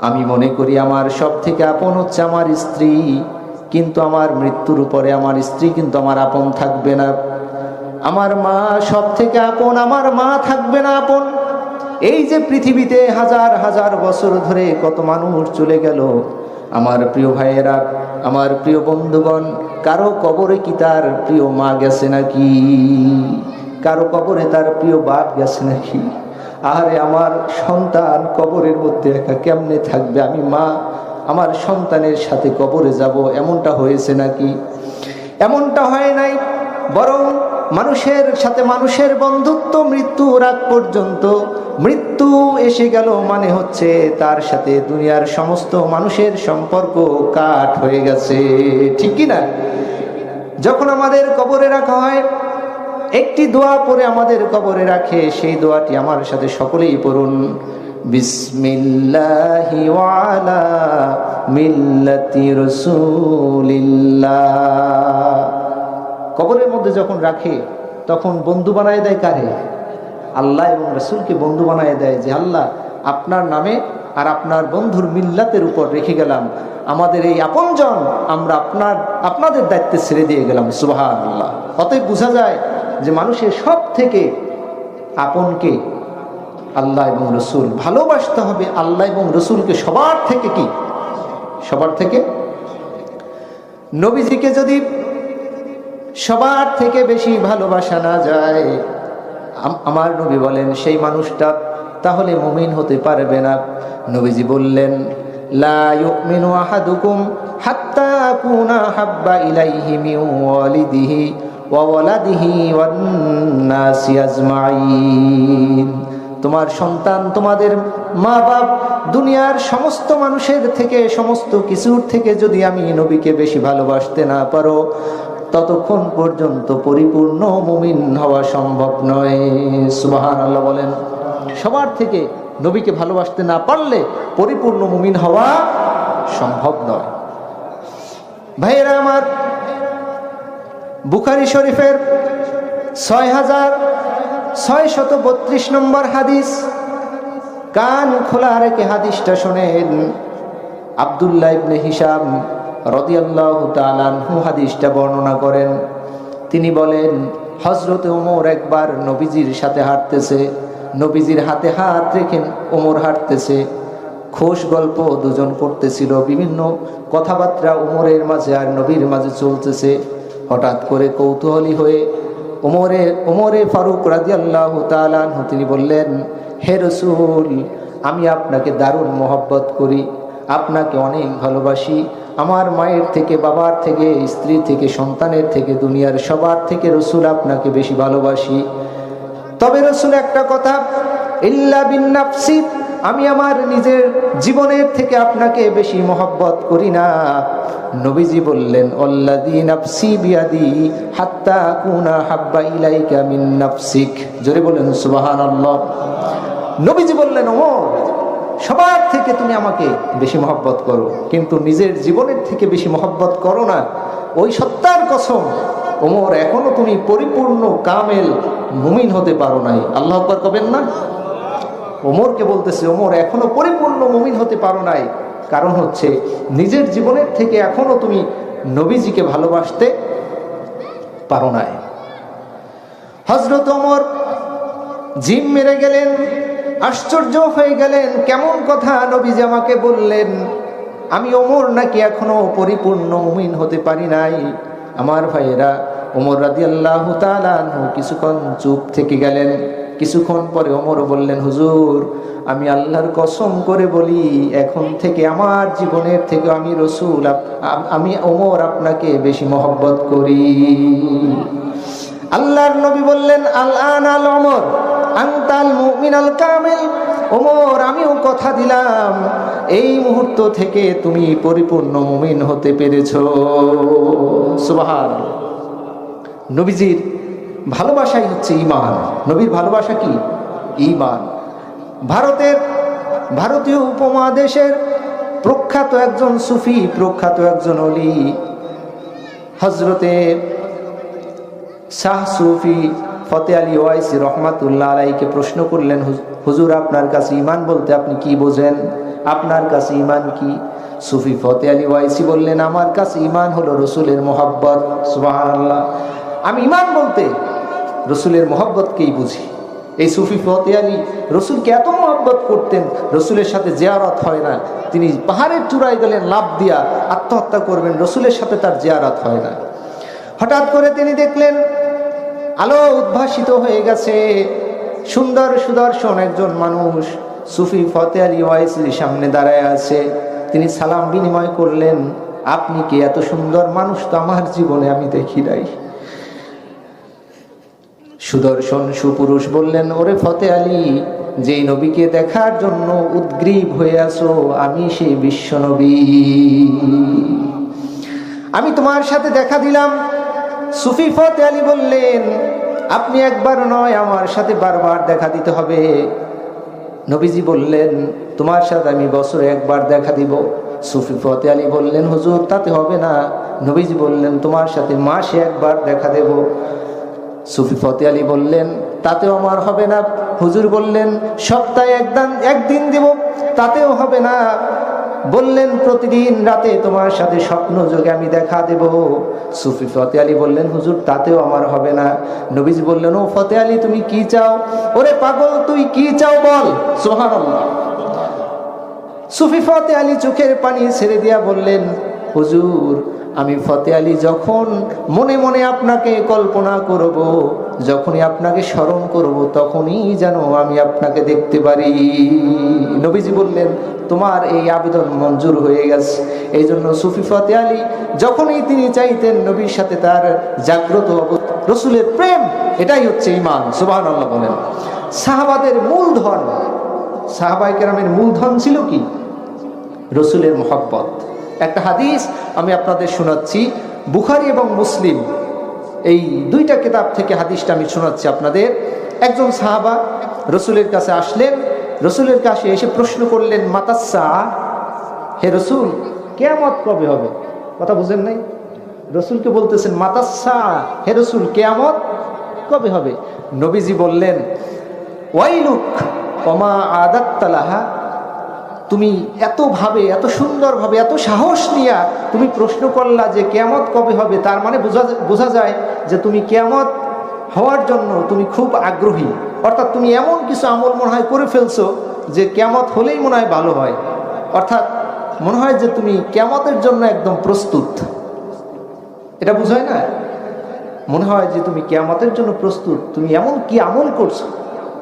আমি মনে করি আমার সব থেকে আপন হচ্ছে আমার স্ত্রী, কিন্তু আমার মৃত্যুর উপরে আমার স্ত্রী কিন্তু আমার আপন থাকবে না। আমার মা সব থেকে আপন, আমার মা থাকবে না আপন। এই যে পৃথিবীতে হাজার হাজার বছর ধরে কত মানুষ চলে গেল, আমার প্রিয় ভাইয়েরা, আমার প্রিয় বন্ধুগণ, কারো কবরে কি তার প্রিয় মা গেছে নাকি? কারো কবরে তার প্রিয় বাপ গেছে নাকি? আরে আমার সন্তান কবরের মধ্যে একা কেমনে থাকবে? আমি মা আমার সন্তানের সাথে কবরে যাব, এমনটা হয়েছে নাকি? এমনটা হয় নাই। বরং মানুষের সাথে মানুষের বন্ধুত্ব মৃত্যুর আগ পর্যন্ত। মৃত্যু এসে গেল মানে হচ্ছে তার সাথে দুনিয়ার সমস্ত মানুষের সম্পর্ক কাট হয়ে গেছে, ঠিক কি না? যখন আমাদের কবরে রাখা হয়, একটি দোয়া পড়ে আমাদের কবরে রাখে, সেই দোয়াটি আমার সাথে সকলেই পড়ুন। বিসমিল্লাহি ওয়া আলা মিল্লাতি রাসূলিল্লাহ। কবরের মধ্যে যখন রাখে তখন বন্ধু বানায় দেয় কারে? আল্লাহ এবং রাসূলকে বন্ধু বানায় দেয়, যে আল্লাহ আপনার নামে আর আপনার বন্ধুর মিল্লাতের উপর রেখে গেলাম, আমাদের এই আপনজন আমরা আপনাদের দায়িত্বে ছেড়ে দিয়ে গেলাম। সুবহানাল্লাহ। অতএব বোঝা যায় যে মানুষের সব থেকে আপনকে আল্লাহ এবং রসুল। ভালোবাসতে হবে আল্লাহ এবং রসুলকে সবার থেকে। কি সবার থেকে? নবীজিকে যদি সবার থেকে বেশি ভালোবাসা না যায়, আমার নবী বলেন সেই মানুষটা তাহলে মুমিন হতে পারবে না। নবীজি বললেন, লা ইউমিনু আহাদুকুম হাত্তা আকুনা হাব্বা ইলাইহি মিন ওয়ালিদিহি ওয়া ওয়ালাদিহি ওয়ান নাসি আজমাইন। তোমার সন্তান, তোমাদের মা বাপ, দুনিয়ার সমস্ত মানুষের থেকে, সমস্ত কিছুর থেকে যদি আমি নবীকে বেশি ভালোবাসতে না পারো, ততক্ষণ পর্যন্ত পরিপূর্ণ মুমিন হওয়া সম্ভব নয়। সুবহানাল্লাহ বলেন। সবার থেকে নবীকে ভালোবাসতে না পারলে পরিপূর্ণ মুমিন হওয়া সম্ভব নয়। ভাইয়েরা আমার, বুখারী শরীফের 6632 নম্বর হাদিস, কান খোলা রেখে হাদিসটা শোনেন। আব্দুল্লাহ ইবনে হিশাম রাদিয়াল্লাহু তাআলা আনহু হাদিসটা বর্ণনা করেন। তিনি বলেন, হযরত ওমর একবার নবীজির সাথে হাঁটতেছে, নবীজির হাতে হাত রেখে ওমর হাঁটতেছে। খোশ গল্প দুজন করতেছিল, বিভিন্ন কথাবার্তা ওমরের মাঝে আর নবীর মাঝে চলতেছে। হঠাৎ করে কৌতূহলী হয়ে ওমরে ফারুক রাদিয়াল্লাহু তাআলা আনহু তিনি বললেন, হে রাসূল, আমি আপনাকে দারুণ মহব্বত করি, আপনাকে অনেক ভালোবাসি। আমার মায়ের থেকে, বাবার থেকে, স্ত্রী থেকে, সন্তানের থেকে, দুনিয়ার সবার থেকে রাসূল আপনাকে বেশি ভালোবাসি। তবে রাসূল একটা কথা, ইল্লা বিন নাফসি, আমি আমার নিজের জীবনের থেকে আপনাকে বেশি মহব্বত করি না। নবীজি বললেন, আল্লাযী নাফসি বিয়াদি হাত্তা কুনা হাব্বা ইলাইকা মিন নাফসিক। জোরে বলেন সুবহানাল্লাহ। নবীজি বললেন, ওমর, সবার থেকে তুমি আমাকে বেশি মহব্বত করো, কিন্তু নিজের জীবনের থেকে বেশি মহব্বত করো না। ওই সত্তার কসম, ওমর, এখনো তুমি পরিপূর্ণ কামেল মুমিন হতে পারো নাই। আল্লাহু আকবার কবেন না? ওমরকে বলতেছে, ওমর, এখনো পরিপূর্ণ মুমিন হতে পারো নাই। কারণ হচ্ছে নিজের জীবনের থেকে এখনো তুমি নবীজিকে ভালোবাসতে পারো নাই। হযরত ওমর জিম মেরে গেলেন, আশ্চর্য হয়ে গেলেন, কেমন কথা নবীজি আমাকে বললেন, আমি ওমর নাকি এখনো পরিপূর্ণ মুমিন হতে পারি নাই। আমার ভাইয়েরা, ওমর রাদিয়াল্লাহু তাআলা আনহু কিছুক্ষণ চুপ থেকে গেলেন। কিছুক্ষণ পরে ওমর বললেন, হুজুর, আমি আল্লাহর কসম করে বলি, এখন থেকে আমার জীবনের থেকে আমি ওমর আপনাকে বেশি মহব্বত করি। আল্লাহর নবী বললেন, আল-আন আল ওমর আনতাল মুমিনাল কামিল। ওমর, আমিও কথা দিলাম, এই মুহূর্ত থেকে তুমি পরিপূর্ণ মুমিন হতে পেরেছো। সুবহানাল্লাহ। নবীজির ভালোবাসাই হচ্ছে ঈমান। নবীর ভালোবাসা কি? ঈমান। ভারতীয় উপমহাদেশের প্রখ্যাত একজন সুফি, প্রখ্যাত একজন ওলি, হযরতে শাহ সুফি ফতে আলী ওয়াইসি রহমাতুল্লাহ আলাইকে প্রশ্ন করলেন, হুজুর, আপনার কাছে ঈমান বলতে আপনি কি বোঝেন? আপনার কাছে ঈমান কি? সুফি ফতে আলী ওয়াইসি বললেন, আমার কাছে ঈমান হলো রসুলের মোহাব্বত। সুবহানাল্লাহ। আমি ঈমান বলতে রসুলের মোহাব্বতকেই বুঝি। এই সুফি ফতে আলী রসুলকে এত মোহাব্বত করতেন, রসুলের সাথে জিয়ারত হয় না, তিনি পাহাড়ের চূড়ায় গেলেন লাফ দিয়া আত্মহত্যা করবেন, রসুলের সাথে তার জিয়ারত হয় না। হঠাৎ করে তিনি দেখলেন আলো উদ্ভাসিত হয়ে গেছে, সুন্দর সুদর্শন একজন মানুষ সুফি ফতে আলী ওয়াইসির সামনে দাঁড়ায় আছে। তিনি সালাম বিনিময় করলেন, আপনি কি? এত সুন্দর মানুষ তো আমার জীবনে আমি দেখি নাই। সুদর্শন সুপুরুষ বললেন, ওরে ফতে আলী, যেই নবীকে দেখার জন্য উদ্গ্রীব হয়ে আছো, আমি সেই বিশ্ব নবী, আমি তোমার সাথে দেখা দিলাম। সুফি ফতে আলী বললেন, আপনি একবার নয়, আমার সাথে বারবার দেখা দিতে হবে। নবীজি বললেন, তোমার সাথে আমি বছরে একবার দেখা দিব। সুফি ফতে আলী বললেন, হুজুর তাতে হবে না। নবীজি বললেন, তোমার সাথে মাসে একবার দেখা দেব। সুফি ফতে আলী বললেন, তাতেও আমার হবে না। হুজুর বললেন, সপ্তাহে একদিন দেব, তাতেও হবে না। বললেন, প্রতিদিন রাতে তোমার সাথে স্বপ্ন যোগে আমি দেখা দেব। সুফি ফতে আলী বললেন, হুজুর তাতেও আমার হবে না। নবীজি বললেন, ও ফতে আলী, তুমি কি চাও? ওরে পাগল, তুই কি চাও বল। সুবহানাল্লাহ। সুফি ফতে আলী চোখের পানি ছেড়ে দিয়া বললেন, হুজুর আমি ফতে আলী যখন মনে মনে আপনাকে কল্পনা করব, যখনই আপনাকে স্মরণ করব, তখনই যেন আমি আপনাকে দেখতে পারি। নবীজি বললেন, তোমার এই আবেদন মঞ্জুর হয়ে গেছে। এই জন্য সুফি ফতে আলী যখনই তিনি চাইতেন নবীর সাথে তার জাগ্রত রসুলের প্রেম, এটাই হচ্ছে ঈমান। সুবহানাল্লাহ বলেন। সাহাবাদের মূলধন, সাহাবায়ে কেরামের মূলধন ছিল কি? রসুলের মোহাব্বত। একটা হাদিস আমি আপনাদের শোনাচ্ছি, বুখারী এবং মুসলিম এই দুইটা কিতাব থেকে হাদিসটা আমি শোনাচ্ছি আপনাদের। একজন সাহাবা রসুলের কাছে আসলেন, রসুলের কাছে এসে প্রশ্ন করলেন, মাতাসা, হে রসুল কিয়ামত কবে হবে? কথা বুঝেন নাই? রসুলকে বলতেছেন মাতাসা, হে রসুল কিয়ামত কবে হবে? নবীজি বললেন, ওয়াইলুক ওমা আদাত্তালাহা, তুমি এতভাবে, এত সুন্দরভাবে, এত সাহস নিয়া তুমি প্রশ্ন করলা যে কিয়ামত কবে হবে, তার মানে বোঝা যায় যে তুমি কিয়ামত হওয়ার জন্য তুমি খুব আগ্রহী। অর্থাৎ তুমি এমন কিছু আমল মনে হয় করে ফেলছো যে কিয়ামত হলেই মনে হয় ভালো হয়। অর্থাৎ মনে হয় যে তুমি কিয়ামতের জন্য একদম প্রস্তুত। এটা বুঝায় না? মনে হয় যে তুমি কিয়ামতের জন্য প্রস্তুত, তুমি এমন কি আমল করছো।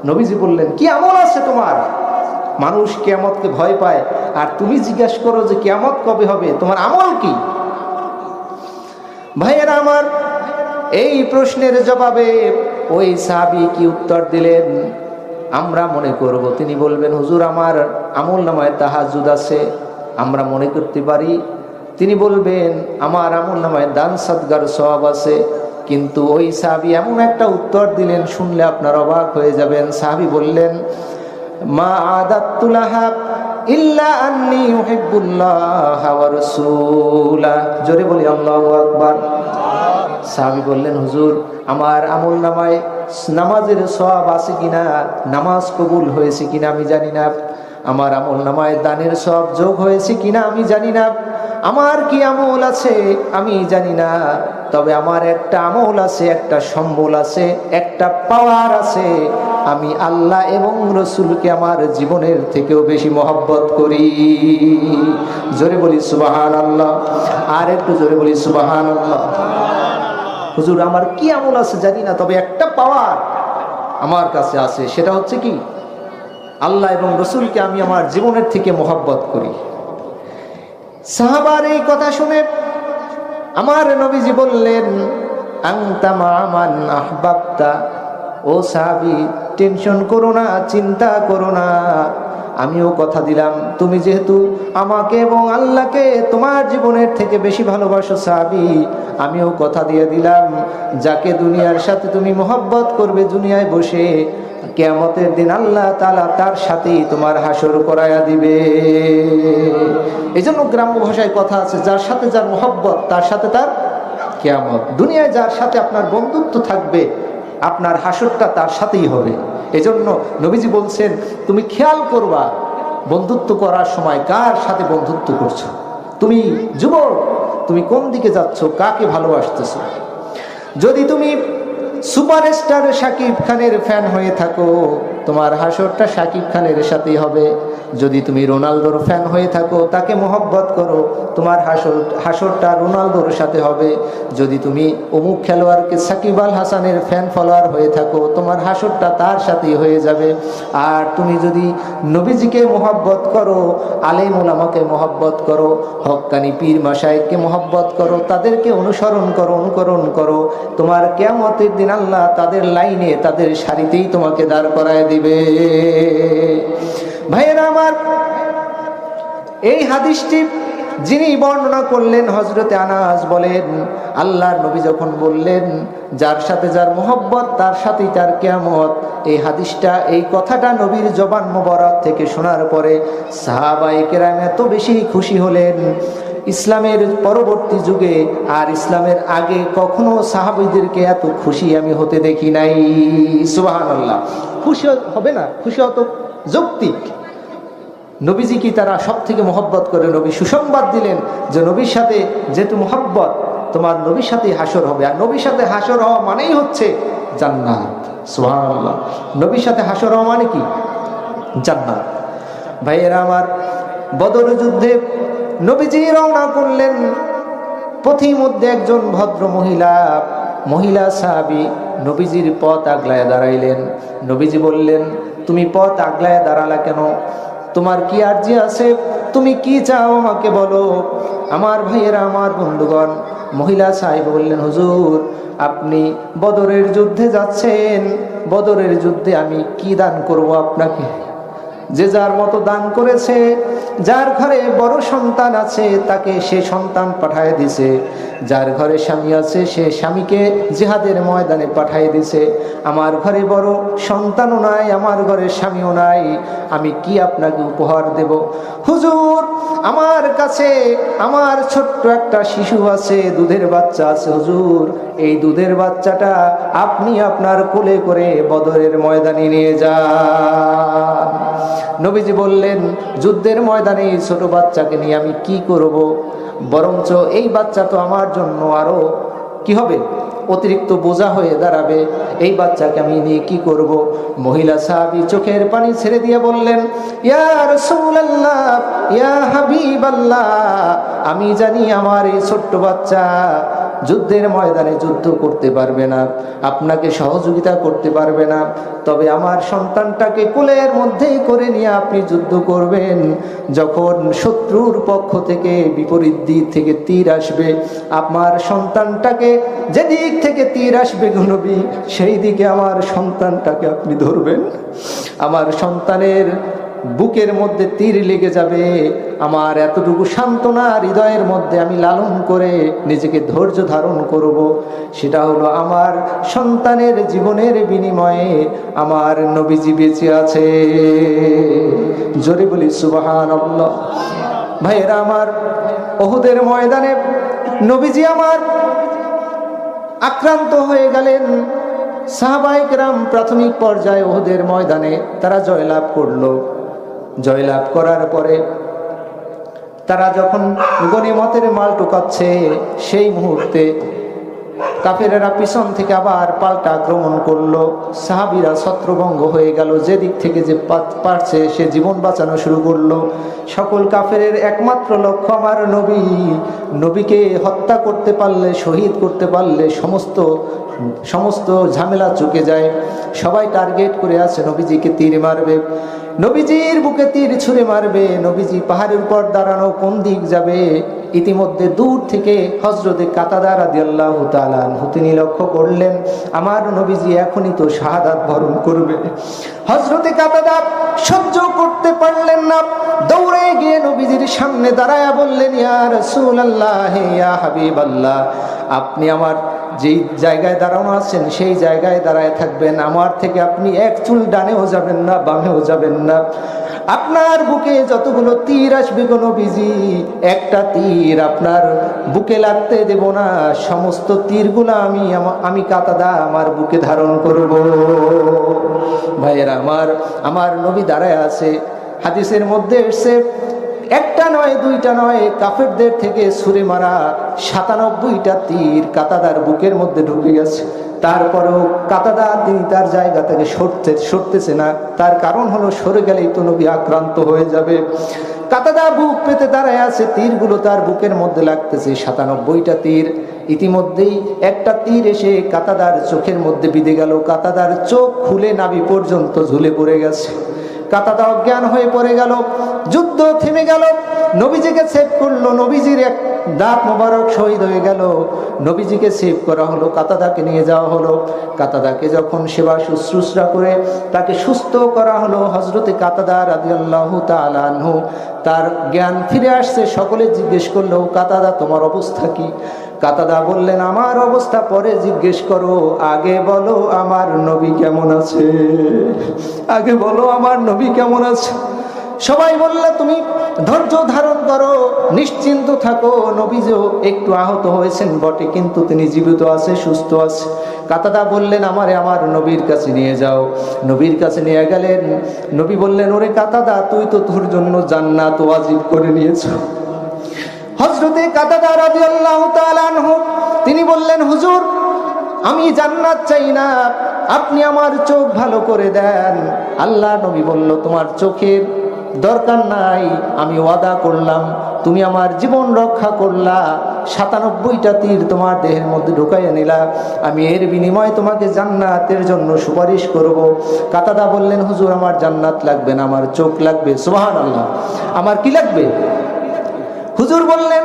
নবীজি বললেন, কি আমল আছে তোমার? মানুষ কিয়ামতকে ভয় পায়, আর তুমি জিজ্ঞাসা করো যে কিয়ামত কবে হবে, তোমার আমল কি? ভাইয়েরা আমার, এই প্রশ্নের জবাবে ওই সাহাবী কি উত্তর দিলেন? আমরা মনে করব তিনি বলবেন, হুজুর আমার আমল নামায় তাহাজ্জুদ আছে। আমরা মনে করতে পারি তিনি বলবেন, আমার আমল নামায় দান সাদগার সওয়াব আছে। কিন্তু ওই সাহাবী এমন একটা উত্তর দিলেন, শুনলে আপনার অবাক হয়ে যাবেন। সাহাবী বললেন, মা আদাতুলাহা ইল্লা আন্নী উহিব্বুল্লাহ ওয়া রাসূলা। জোরে বলি আল্লাহু আকবার। সাহাবী বললেন, হুজুর আমার আমল নামায় নামাজের সওয়াব আছে কিনা, নামাজ কবুল হয়েছে কিনা আমি জানি না। আমার আমল নামায় দানের সওয়াব যোগ হয়েছে কিনা আমি জানি না। আমার কি আমল আছে আমি জানি না। তবে আমার একটা আমল আছে, একটা সম্বল আছে, একটা পাওয়ার আছে। আমি আল্লাহ এবং রসুলকে আমার জীবনের থেকেও বেশি মহব্বত করি। জোরে বলি সুবহানাল্লাহ। আর একটু জোরে বলি সুবহানাল্লাহ। হুজুর আমার কি আমল আছে জানি না, তবে একটা পাওয়ার আমার কাছে আছে, সেটা হচ্ছে কি, আল্লাহ এবং রসুলকে আমি আমার জীবনের থেকে মহব্বত করি। সাহাবার এই কথা শুনে আমার নবীজি বললেন, আনতা মা মান আহবাবতা। ও সাহাবী, টেনশন করো না, চিন্তা করো না। আমিও কথা দিলাম, তুমি যেহেতু আমাকে এবং আল্লাহকে তোমার জীবনের থেকে বেশি ভালোবাসো সাহাবী, আমিও কথা দিয়ে দিলাম, যাকে দুনিয়ার সাথে তুমি মহব্বত করবে দুনিয়ায় বসে, কিয়ামতের দিন আল্লাহ তাআলা তার সাথেই তোমার হাসর করায়া দিবে। এই জন্য গ্রাম্য ভাষায় কথা আছে, যার সাথে যার মহব্বত তার সাথে তার কিয়ামত। দুনিয়ায় যার সাথে আপনার বন্ধুত্ব থাকবে, আপনার হাসরটা তার সাথেই হবে। এজন্য নবীজি বলছেন, তুমি খেয়াল করবা বন্ধুত্ব করার সময় কার সাথে বন্ধুত্ব করছো? তুমি যুবক, তুমি কোন দিকে যাচ্ছ, কাকে ভালোবাসতেছো? যদি তুমি সুপারস্টার শাকিব খানের ফ্যান হয়ে থাকো, তোমার হাসরটা শাকিব খানের সাথেই হবে। যদি তুমি রোনালদোর ফ্যান হয়ে থাকো, তাকে মোহব্বত করো, তোমার হাসরটা রোনালদোর সাথে হবে। যদি তুমি অমুক খেলোয়াড়কে সাকিব আল হাসানের ফ্যান ফলোয়ার হয়ে থাকো, তোমার হাসরটা তার সাথেই হয়ে যাবে। আর তুমি যদি নবীজিকে মোহব্বত করো, আলেম ওলামাকে মোহব্বত করো, হক্কানি পীর মাশায়েখকে মোহব্বত করো, তাদেরকে অনুকরণ করো, তোমার কিয়ামতের দিন আল্লাহ তাদের লাইনে, তাদের সারিতেই তোমাকে দাঁড় করায় দিবে। ভাইয়েরা আমার, এই হাদিসটি যিনি বর্ণনা করলেন হযরতে আনাস বলেন, আল্লাহর নবী যখন বললেন যার সাথে যার মোহব্বত তার সাথেই তার কিয়ামত, এই হাদিসটা, এই কথাটা নবীর জবান মোবারক থেকে শোনার পরে সাহাবায়ে কেরাম এত বেশি খুশি হলেন। ইসলামের পরবর্তী যুগে আর ইসলামের আগে কখনো সাহাবীদেরকে এত খুশি আমি হতে দেখি নাই। সুবহানাল্লাহ। খুশি হবে না? খুশি হতো যৌক্তিক। নবীজি কি তারা সব থেকে মহব্বত করে? নবী সুসংবাদ দিলেন যে নবীর সাথে যেহেতু মহব্বত, তোমার নবীর সাথে হাসর হবে। আর নবীর সাথে হাসর হওয়া মানেই হচ্ছে জান্নাত। সুবহানাল্লাহ। নবীর সাথে হাসর হওয়া মানে কি? জান্নাত। ভাইয়েরা আমার, বদর যুদ্ধে নবীজি রওনা করলেন। পথের মধ্যে একজন ভদ্র মহিলা সাহাবী নবীজির পথ আগলায় দাঁড়াইলেন। নবীজি বললেন, তুমি পথ আগলায় দাঁড়ালা কেন? তোমার কি আরজি আছে? তুমি কি চাও আমাকে বলো। আমার ভাইয়েরা, আমার বন্ধুগণ, মহিলা সাহেব বললেন, হুজুর আপনি বদরের যুদ্ধে যাচ্ছেন, বদরের যুদ্ধে আমি কি দান করব আপনাকে? যে যার মতো দান করেছে, যার ঘরে বড় সন্তান আছে তাকে সে সন্তান পাঠায় দিছে, যার ঘরে স্বামী আছে সে স্বামীকে জিহাদের ময়দানে পাঠায় দিছে। আমার ঘরে বড় সন্তানও নাই, আমার ঘরে স্বামীও নাই, আমি কি আপনাকে উপহার দেব? হুজুর আমার কাছে আমার ছোট্ট একটা শিশু আছে, দুধের বাচ্চা আছে হুজুর, এই দুধের বাচ্চাটা আপনি আপনার কোলে করে বদরের ময়দানে নিয়ে যান। নবীজি বললেন, যুদ্ধের ময়দানে এই ছোট বাচ্চাকে নিয়ে আমি কি করব? বরঞ্চ এই বাচ্চা তো আমার জন্য আরো কি হবে, অতিরিক্ত বোঝা হয়ে দাঁড়াবে, এই বাচ্চাকে আমি নিয়ে কি করব? মহিলা সাহাবী চোখের পানি ছেড়ে দিয়ে বললেন, ইয়া রাসূলুল্লাহ, ইয়া হাবিবাল্লাহ, আমি জানি আমার এই ছোট্ট বাচ্চা যুদ্ধের ময়দানে যুদ্ধ করতে পারবে না, আপনাকে সহযোগিতা করতে পারবে না, তবে আমার সন্তানটাকে কোলের মধ্যেই করে নিয়ে আপনি যুদ্ধ করবেন। যখন শত্রুর পক্ষ থেকে বিপরীত দিক থেকে তীর আসবে, আমার সন্তানটাকে যেদিক থেকে তীর আসবে গো নবী, সেই দিকে আমার সন্তানটাকে আপনি ধরবেন। আমার সন্তানের বুকের মধ্যে তীর লেগে যাবে, আমার এতটুকু সান্ত্বনা হৃদয়ের মধ্যে আমি লালন করে নিজেকে ধৈর্য ধারণ করব। সেটা হলো আমার সন্তানের জীবনের বিনিময়ে আমার নবীজি বেঁচে আছে। জোরে বলি সুবহানাল্লাহ। ভাইয়েরা আমার, উহুদের ময়দানে নবীজি আমার আক্রান্ত হয়ে গেলেন। সাহাবায়ে কেরাম প্রাথমিক পর্যায়ে উহুদের ময়দানে তারা জয়লাভ করলো। জয়লাভ করার পরে তারা যখন গনিমতের মাল ঢোকাচ্ছে, সেই মুহূর্তে কাফেরেরা পিছন থেকে আবার পাল্টা আক্রমণ করলো। সাহাবীরা ছত্রভঙ্গ হয়ে গেল, যে দিক থেকে যে পারছে সে জীবন বাঁচানো শুরু করলো। সকল কাফেরের একমাত্র লক্ষ্য আমার নবীকে হত্যা করতে পারলে, শহীদ করতে পারলে সমস্ত ঝামেলা চুকে যায়। সবাই টার্গেট করে আছে নবীজিকে তীর মারবে, নবীজির বুকে তীর ছুঁড়ে মারবে। নবীজি পাহাড়ের উপর দাঁড়ানো, কোন দিক যাবে? ইতিমধ্যে দূর থেকে হযরতে কাতাদা রাদিয়াল্লাহু তাআলা আনহু তিনি লক্ষ্য করলেন, আমার নবীজি এখনই তো শাহাদাত বরণ করবে। হযরতে কাতাদা সহ্য করতে পারলেন না, দৌড়ে গিয়ে নবীজির সামনে দাঁড়ায়া বললেন, ইয়া রাসূলুল্লাহ, ইয়া হাবিবাল্লাহ, আপনি আমার যেই জায়গায় দাঁড়ানো আছেন সেই জায়গায় দাঁড়ায় থাকবেন, আমার থেকে আপনি এক চুল ডানেও যাবেন না, বামেও যাবেন না। আপনার বুকে যতগুলো তীর আসবে গো নবীজি, একটা তীর আপনার বুকে লাগতে দেব না, সমস্ত তীরগুলো আমি কাতাদা আমার বুকে ধারণ করব। ভাইয়েরা আমার নবী দাঁড়ায় আছে, হাদিসের মধ্যে এসেছে একটা নয় দুইটা নয়, কাফেরদের থেকে ছুরি মারা ৯৭টা তীর কাতাদার বুকের মধ্যে ঢুকে গেছে। তারপরেও কাতাদা তিনি তার জায়গা থেকে সরতেছে না। তার কারণ হলো সরে গেলেই তো নবী আক্রান্ত হয়ে যাবে। কাতাদা বুক পেতে দাঁড়ায় আছে, তীরগুলো তার বুকের মধ্যে লাগতেছে, ৯৭টা তীর। ইতিমধ্যেই একটা তীর এসে কাতাদার চোখের মধ্যে বিঁধে গেল। কাতাদার চোখ খুলে নাভি পর্যন্ত ঝুলে পড়ে গেছে। কাতাদা অজ্ঞান হয়ে পড়ে গেল। যুদ্ধ থেমে গেল। নবীজিকে সেভ করলো। নবীজির এক দাঁত মোবারক শহীদ হয়ে গেল। নবীজিকে সেভ করা হলো, কাতাদাকে নিয়ে যাওয়া হলো। কাতাদাকে যখন সেবা শুশ্রূষা করে তাকে সুস্থ করা হলো, হযরতে কাতাদা রাদিয়াল্লাহু তাআলা আনহু তার জ্ঞান ফিরে আসছে। সকলে জিজ্ঞেস করলো, কাতাদা তোমার অবস্থা কি? কাতাদা বললেন, আমার অবস্থা পরে জিজ্ঞেস করো, আগে বলো আমার নবী কেমন আছে, আগে বলো আমার নবী কেমন আছে। সবাই বললে, তুমি ধৈর্য ধারণ করো, নিশ্চিন্ত থাকো, নবীজিও একটু আহত হয়েছেন বটে, কিন্তু তিনি জীবিত আছে, সুস্থ আছে। কাতাদা বললেন, আমারে আমার নবীর কাছে নিয়ে যাও। নবীর কাছে নিয়ে গেলেন। নবী বললেন, ওরে কাতাদা, তুই তো তোর জন্য জান্নাত ওয়াজিব করে নিয়েছো। হযরতে কাতাদা রাদিয়াল্লাহু তাআলা আনহু তিনি বললেন, হুজুর আমি জান্নাত চাই না, আপনি আমার চোখ ভালো করে দেন। আল্লাহ নবী বলল, তোমার চোখের দরকার নাই, আমি ওয়াদা করলাম, তুমি আমার জীবন রক্ষা করলা, ৯৭টা তীর তোমার দেহের মধ্যে ঢুকাইয়া নিলা, আমি এর বিনিময়ে তোমাকে জান্নাতের জন্য সুপারিশ করব। কাতাদা বললেন, হুজুর আমার জান্নাত লাগবে না, আমার চোখ লাগবে। সুবহানাল্লাহ। আমার কি লাগবে? হুজুর বললেন,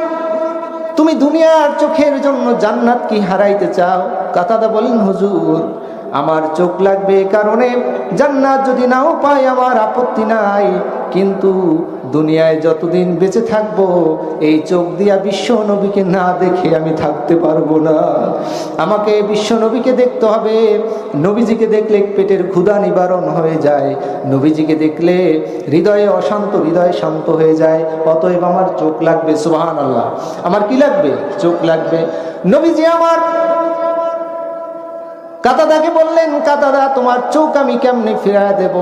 তুমি দুনিয়ার চোখের জন্য জান্নাত কি হারাইতে চাও? কাতাদা বললেন, হুজুর আমার চোখ লাগবে, কারণে জান্নাত যদি নাও পাই আমার আপত্তি নাই, কিন্তু দুনিয়ায় যতদিন বেঁচে থাকবো এই চোখ দিয়া বিশ্ব নবীকে না দেখে আমি থাকতে পারবো না। আমাকে বিশ্ব নবীকে দেখতে হবে। নবীজিকে দেখলে পেটের ক্ষুধা নিবারণ হয়ে যায়, নবীজিকে দেখলে হৃদয়ে অশান্ত হৃদয় শান্ত হয়ে যায়। অতএব আমার চোখ লাগবে। সুবহানাল্লাহ। আমার কি লাগবে? চোখ লাগবে। নবীজি আমার কাতাদাকে বললেন, কাতাদা তোমার চোখ আমি কেমনে ফিরায় দেব?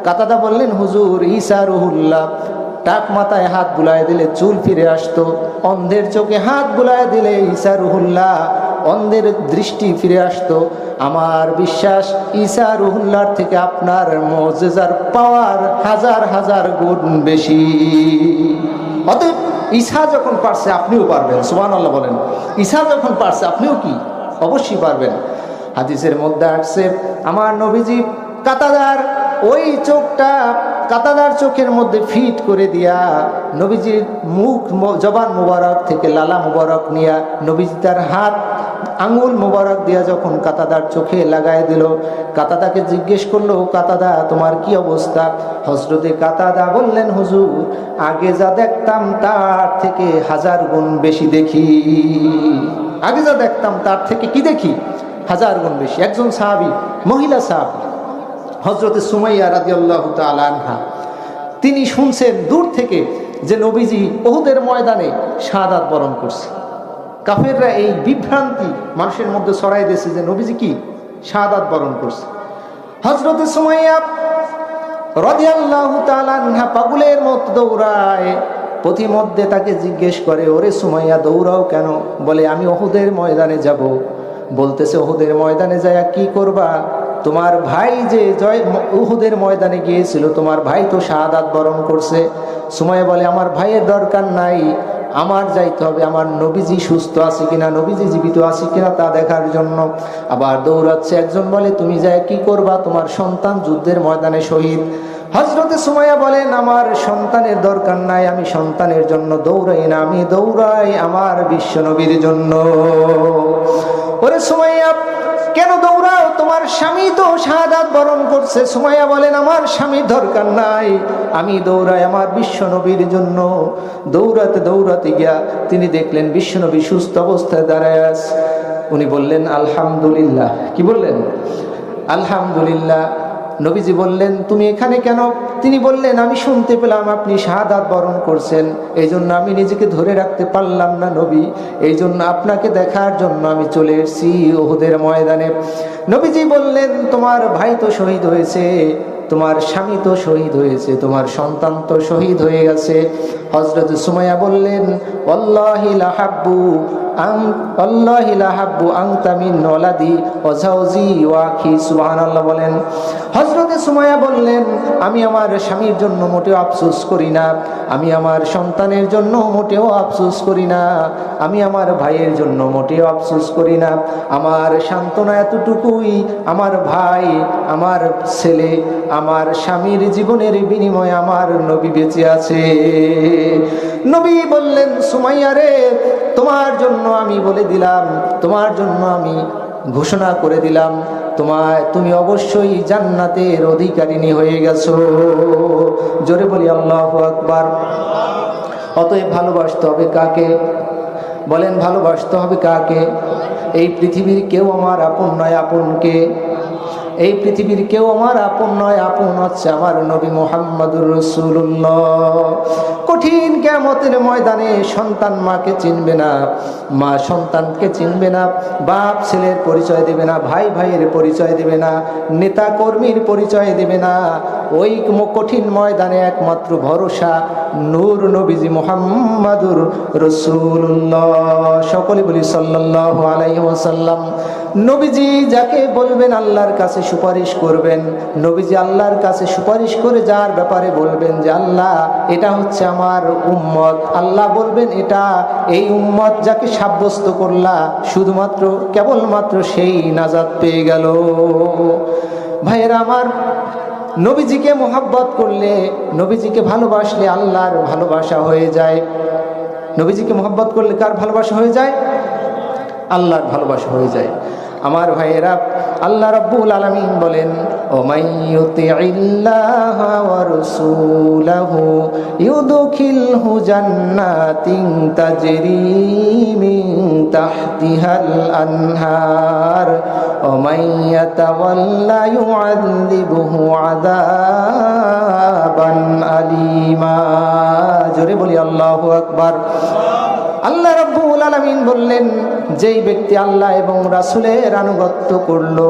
কাতাদা বললেন, হুজুর ঈসা রুহুল্লাহ টাক মাথায় হাত বুলায় দিলে চুল ফিরে আসতো, অন্ধের চোখে হাত বুলায় দিলে ঈসা রুহুল্লাহ অন্ধের দৃষ্টি ফিরে আসতো। আমার বিশ্বাস ঈসা রুহুল্লাহর থেকে আপনার মুজিজার পাওয়ার হাজার হাজার গুণ বেশি। অতএব ঈসা যখন পারছে আপনিও পারবেন। সুবহানাল্লাহ বলেন। ঈসা যখন পারছে আপনিও কি? অবশ্যই পারবেন। হাদিসের মধ্যে আসছে, আমার নবীজি কাতাদার ওই চোখটা কাতাদার চোখের মধ্যে ফিট করে দিয়া নবীজির মুখ জবান মুবারক থেকে লালা মুবারক নিয়া নবীজি তার হাত আঙ্গুল মুবারক দিয়া যখন কাতাদার চোখে লাগায় দিল, কাতাদাকে জিজ্ঞেস করলো, কাতাদা তোমার কি অবস্থা? হযরতে কাতাদা বললেন, হুজুর আগে যা দেখতাম তার থেকে হাজার গুণ বেশি দেখি। আগে যা দেখতাম তার থেকে কি দেখি? হাজার গুণ বেশি। একজন সাহাবী, মহিলা সাহাবী হযরতে সুমাইয়া রাদিয়াল্লাহু তাআলা আনহা, তিনি শুনছেন দূর থেকে যে নবীজি উহুদের ময়দানে শাহাদাত বরণ করছে। কাফেররা এই বিভ্রান্তি মানুষের মধ্যে ছড়াই দিয়েছে যে নবীজি কি শাহাদাত বরণ করছে। হযরতে সুমাইয়া রাদিয়াল্লাহু তাআলা আনহা পাগলের মতো দৌড়ায়। পথিমধ্যে তাকে জিজ্ঞেস করে, ওরে সুমাইয়া দৌড়াও কেন? বলে, আমি উহুদের ময়দানে যাব। বলতেছে, উহুদের ময়দানে যায় কি করবা? তোমার ভাই যে উহুদের ময়দানে গিয়েছিল, তোমার ভাই তো শাহাদাত বরণ করছে। সুমাইয়া বলে, আমার ভাইয়ের দরকার নাই, আমার যাইতে হবে আমার নবীজি সুস্থ আছে কিনা, নবীজি জীবিত আছে কিনা তা দেখার জন্য। আবার দৌড়াচ্ছে। একজন বলে, তুমি যায় কি করবা? তোমার সন্তান যুদ্ধের ময়দানে শহীদ। হযরতে সুমাইয়া বলেন, আমার সন্তানের দরকার নাই, আমি সন্তানের জন্য দৌড়াই না, আমি দৌড়াই আমার বিশ্ব নবীর জন্য। ওরে সুমাইয়া কেন দৌড়াও? তোমার স্বামী তো শাহাদাত বরণ করছে। সুমাইয়া বলেন, আমার স্বামীর দরকার নাই, আমি দৌড়াই আমার বিশ্ব নবীর জন্য। দৌড়াতে দৌড়াতে গিয়া তিনি দেখলেন বিশ্ব নবী সুস্থ অবস্থায় দাঁড়ায় আছে। উনি বললেন, আলহামদুলিল্লাহ। কি বললেন? আলহামদুলিল্লাহ। নবীজি বললেন, তুমি এখানে কেন? তিনি বললেন, আমি শুনতে পেলাম আপনি শাহাদাত বরণ করছেন, এই জন্য আমি নিজেকে ধরে রাখতে পারলাম না নবী, এই জন্য আপনাকে দেখার জন্য আমি চলে এসেছি উহুদের ময়দানে। নবীজি বললেন, তোমার ভাই তো শহীদ হয়েছে, তোমার স্বামী তো শহীদ হয়েছে, তোমার সন্তান তো শহীদ হয়ে গেছে। হযরত সুমাইয়া বললেন, ওয়াল্লাহি লাহাব্বু আনতা মিন ওয়ালাদি ওয়া যাওজি ওয়া আখি। সুবহানাল্লাহ বলেন। হযরত সুমাইয়া বললেন, আমি আমার স্বামীর জন্য মোটেও আফসোস করি না, আমি আমার সন্তানের জন্য মোটেও আফসোস করি না, আমি আমার ভাইয়ের জন্য মোটেও আফসোস করি না। আমার সান্ত্বনা এতটুকুই, আমার ভাই, আমার ছেলে, আমার স্বামীর জীবনের বিনিময়ে আমার নবী বেঁচে আছে। নবী বললেন, সুমাইয়া রে, তোমার জন্য আমি বলে দিলাম, তোমার জন্য আমি ঘোষণা করে দিলাম, তুমি অবশ্যই জান্নাতের অধিকারিণী হয়ে গেছো। জোরে বলি আল্লাহু আকবার। অতএব ভালোবাসতে হবে কাকে? বলেন, ভালোবাসতে হবে কাকে? এই পৃথিবীর কেউ আমার আপন নয়, আপনকে? এই পৃথিবীর কেউ আমার আপন নয়, আপন হচ্ছে আমার নবী মুহাম্মদুর রাসূলুল্লাহ। কঠিন কিয়ামতের ময়দানে সন্তান মাকে চিনবে না, মা সন্তানকে চিনবে না, বাপ ছেলের পরিচয় দেবে না, ভাই ভাইয়ের পরিচয় দেবে না, নেতা কর্মীর পরিচয় দেবে না। ওই কঠিন ময়দানে একমাত্র ভরসা নূর নবীজি মুহাম্মদুর রাসূলুল্লাহ। সকলে বলি সাল্লাল্লাহু আলাইহি ওয়াসাল্লাম। নবীজি যাকে বলবেন আল্লাহর কাছে সুপারিশ করবেন, নবীজি আল্লাহর কাছে সুপারিশ করে যার ব্যাপারে বলবেন যে আল্লাহ এটা হচ্ছে আমার উম্মত, আল্লাহ বলবেন এটা এই উম্মত যাকে সাব্যস্ত করলা শুধুমাত্র কেবলমাত্র সেই নাজাত পেয়ে গেল। ভাইয়েরা আমার, নবীজিকে মোহাব্বত করলে, নবীজিকে ভালোবাসলে আল্লাহর ভালোবাসা হয়ে যায়। নবীজিকে মোহাব্বত করলে কার ভালোবাসা হয়ে যায়? আল্লাহর ভালোবাসা হয়ে যায়। আমার ভাইয়েরা, আল্লাহ রাব্বুল আলামিন বলেন, ও মাইয়ুতিইল্লাহা ওয়া রাসূলাহু ইউদখিলহু জান্নাতিন তাজরি মিন তাহতিহাল আনহার ওয়া মাইয়াতাওয়াল্লা ইউআযিবহু আযাবান আলীমা। জোরে বলি আল্লাহু আকবার। আল্লাহ রাব্বুল আলামিন বললেন, যেই ব্যক্তি আল্লাহ এবং রাসূলের আনুগত্য করলো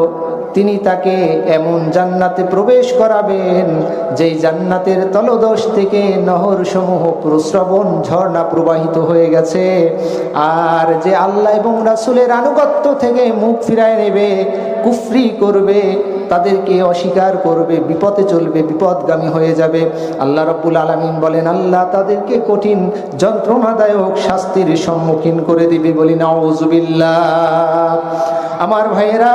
তিনি তাকে এমন জান্নাতে প্রবেশ করাবেন যেই জান্নাতের তলদেশ থেকে নহর সমূহ প্রস্রবণ ঝর্ণা প্রবাহিত হয়ে গেছে। আর যে আল্লাহ এবং রাসূলের আনুগত্য থেকে মুখ ফিরায় নেবে, কুফরি করবে, তাদেরকে অস্বীকার করবে, বিপদে চলবে, বিপদগামী হয়ে যাবে, আল্লাহ রাব্বুল আলামিন বলেন আল্লাহ তাদেরকে কঠিন যন্ত্রণাদায়ক শাস্তির সম্মুখীন করে দিবে। বলি নাউযুবিল্লাহ। আমার ভাইয়েরা,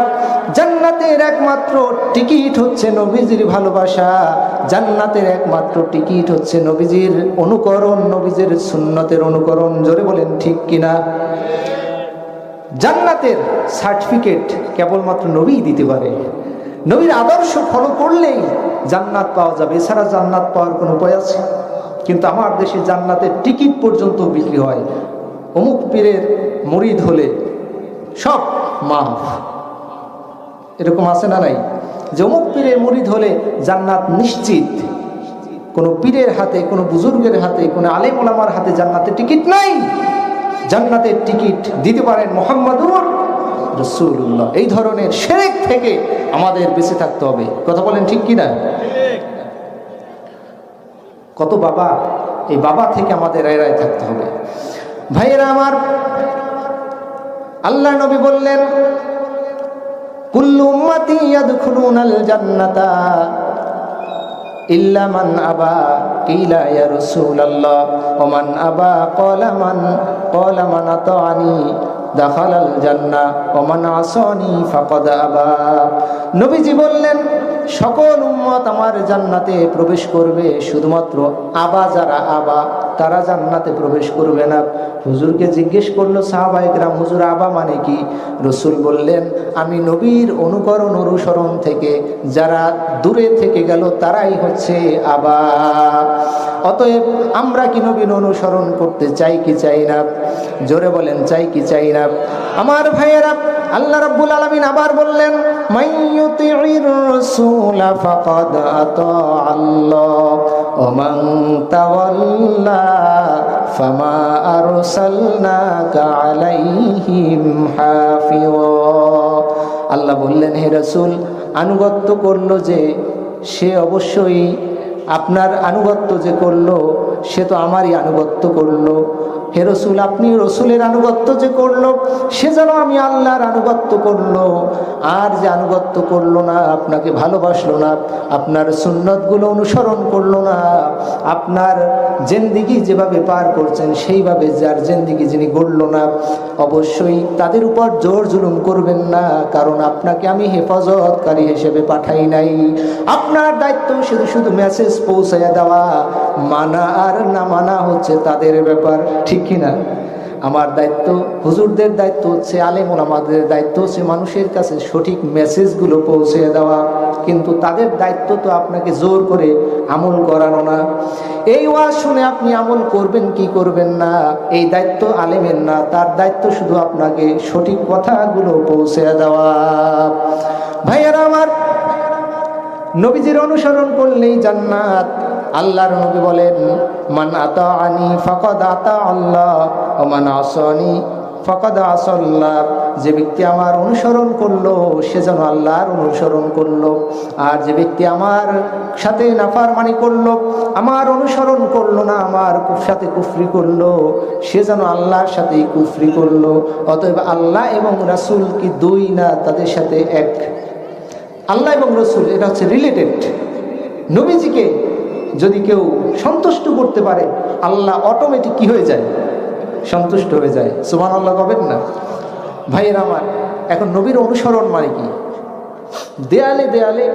জান্নাতের একমাত্র টিকিট হচ্ছে নবীজির ভালোবাসা, জান্নাতের একমাত্র টিকিট হচ্ছে নবীজির অনুকরণ, নবীজির সুন্নতের অনুকরণ। জোরে বলেন ঠিক কিনা? জান্নাতের সার্টিফিকেট কেবলমাত্র নবীই দিতে পারে। নবীর আদর্শ ফলো করলেই জান্নাত পাওয়া যাবে, এছাড়া জান্নাত পাওয়ার কোনো উপায় আছে? কিন্তু আমার দেশে জান্নাতের টিকিট পর্যন্ত বিক্রি হয়। অমুক পীরের মুরিদ হলে সব মাফ, এরকম আছে না নাই? যে অমুক পীরের মুরিদ হলে জান্নাত নিশ্চিত। কোনো পীরের হাতে, কোনো বুজুর্গের হাতে, কোনো আলেম ওলামার হাতে জান্নাতের টিকিট নাই। জান্নাতের টিকিট দিতে পারেন মুহাম্মদুর রাসূলুল্লাহ। এই ধরনের শিরক থেকে আমাদের বেঁচে থাকতে হবে। কথা বলেন ঠিক কিনা? কত বাবা, এই বাবা থেকে আমাদের এড়ায় থাকতে হবে। ভাইয়েরা আমার, আল্লাহ নবী বললেন, কুল্লু উম্মতি ইয়াদখুলুনাল জান্নাতা ইল্লা মান আবা। কিলা ইয়া রাসূলুল্লাহ ওয়া মান আবা? ক্বালা মান আতাআনি দাখালাল জান্নাহ ওয়া মান আসানি ফাকাদ আবা। নবীজি বললেন, সকল উম্মত আমার জান্নাতে প্রবেশ করবে, শুধুমাত্র আবা যারা আবা তারা জান্নাতে প্রবেশ করবে না। হুজুরকে জিজ্ঞেস করলো সাহাবায়ে কেরাম, হুজুর আবা মানে কি? রাসূল বললেন, আমি নবীর অনুকরণ অনুসরণ থেকে যারা দূরে থেকে গেল তারাই হচ্ছে আবা। অতএব আমরা কি নবীর অনুসরণ করতে চাই কি চাই না? জোরে বলেন, চাই কি চাই না? আমার ভাইয়েরা, আল্লাহ রাব্বুল আলামিন আবার বললেন, মাইয়ুতিইর রাসূলা ফাকাদ আতাআল্লাহ ওয়া মান তাওয়াল্লা ফামা আরসালনাকা আলাইহিম হাফিযা। আল্লাহ বললেন, হে রাসূল, আনুগত্য করলো যে সে অবশ্যই আপনার আনুগত্য যে করলো সে তো আমারই আনুগত্য করলো। হে রসুল, আপনি রসুলের আনুগত্য যে করলো সে যেন আমি আল্লাহর আনুগত্য করলো। আর যে আনুগত্য করলো না, আপনাকে ভালোবাসলো না, আপনার সুন্নতগুলো অনুসরণ করলো না, আপনার জিন্দেগি যেভাবে পার করছেন সেইভাবে যার জিন্দেগি যিনি গড়লো না, অবশ্যই তাদের উপর জোর জুলুম করবেন না। কারণ আপনাকে আমি হেফাজতকারী হিসেবে পাঠাই নাই। আপনার দায়িত্ব শুধু শুধু মেসেজ পৌঁছাইয়া দেওয়া, মানা আর না মানা হচ্ছে তাদের ব্যাপার, ঠিক কিনা? আমার দায়িত্ব, হুজুরদের দায়িত্ব হচ্ছে, আলেম ওলামাদের দায়িত্ব হচ্ছে মানুষের কাছে সঠিক মেসেজগুলো পৌঁছে দেওয়া। কিন্তু তাদের দায়িত্ব তো আপনাকে জোর করে আমল করানো না। এই ওয়াজ শুনে আপনি আমল করবেন কি করবেন না, এই দায়িত্ব আলেমের না, তার দায়িত্ব শুধু আপনাকে সঠিক কথাগুলো পৌঁছে দেওয়া। ভাইয়ারা আমার, নবীজির অনুসরণ করলেই জান্নাত। আল্লাহর নবী বলেন, মান আতাআনি ফাকাদ আতা আল্লাহ ওয়া মান আসানি ফাকাদ আসাল্লাহ। যে ব্যক্তি আমার অনুসরণ করলো সে যেন আল্লাহর অনুসরণ করলো, আর যে ব্যক্তি আমার সাথে নাফরমানি করলো, আমার অনুসরণ করলো না, আমার সাথে কুফরি করলো, সে যেন আল্লাহর সাথেই কুফরি করলো। অতএব আল্লাহ এবং রাসূল কি দুই না, তাদের সাথে এক। আল্লাহ এবং রসুল এটা হচ্ছে রিলেটেড। নবীজিকে যদি কেউ সন্তুষ্ট করতে পারে, আল্লাহ অটোমেটিক কি হয়ে যায়? সন্তুষ্ট হয়ে যায়। সুবহানাল্লাহ বলবেন না? ভাইয়েরা আমার, এখন নবীর অনুসরণ মানে কি? দেয়ালে দেয়ালে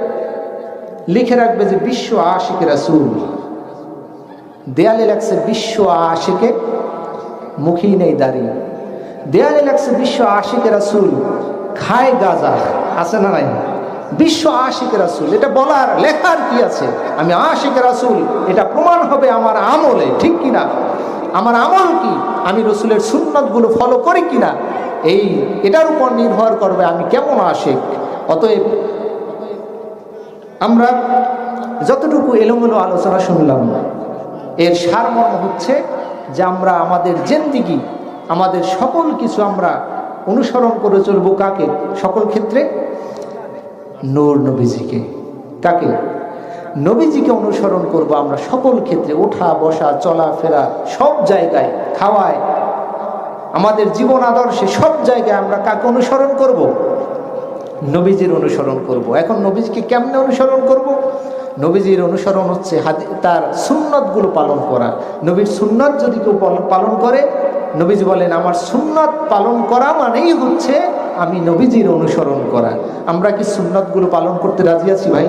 লিখে রাখবে যে বিশ্ব আশিকে রাসূল। দেয়ালে লাগছে বিশ্ব আশিকে, মুখেই নেই দাঁড়িয়ে। দেয়ালে লাগছে বিশ্ব আশিকে রাসূল, খায় গাঁজা, আছে না নাই? বিশ্ব আশিকে রাসূল, এটা বলার লেখার কি আছে? আমি আশিকে রাসূল, এটা প্রমাণ হবে আমার আমলে, ঠিক কিনা? আমার আমল কি, আমি রসুলের সুন্নতগুলো ফলো করি কিনা, এটার উপর নির্ভর করবে আমি কেমন আশিক। অতএব আমরা যতটুকু এলোমেলো আলোচনা শুনলাম, এর সারমর্ম হচ্ছে যে আমরা আমাদের জিন্দেগি, আমাদের সকল কিছু আমরা অনুসরণ করে চলবো কাকে? সকল ক্ষেত্রে নূর নবীজিকে। কাকে? নবীজিকে অনুসরণ করব আমরা সকল ক্ষেত্রে, ওঠা বসা চলাফেরা সব জায়গায়, খাওয়ায়, আমাদের জীবন আদর্শে সব জায়গায় আমরা কাকে অনুসরণ করব? নবীজির অনুসরণ করব। এখন নবীজিকে কেমনে অনুসরণ করব? নবীজির অনুসরণ হচ্ছে তার সুন্নতগুলো পালন করা। নবীর সুন্নত যদি কেউ পালন করে, নবীজি বলেন আমার সুন্নত পালন করা মানেই হচ্ছে আমি নবীজির অনুসরণ করা। আমরা কি সুন্নতগুলো পালন করতে রাজি আছি ভাই?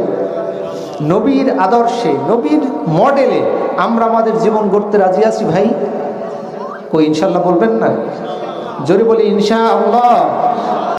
নবীর আদর্শে, নবীর মডেলে আমরা আমাদের জীবন গড়তে রাজি আছি ভাই? কই ইনশাআল্লাহ বলবেন না? জোরে বলি ইনশাআল্লাহ।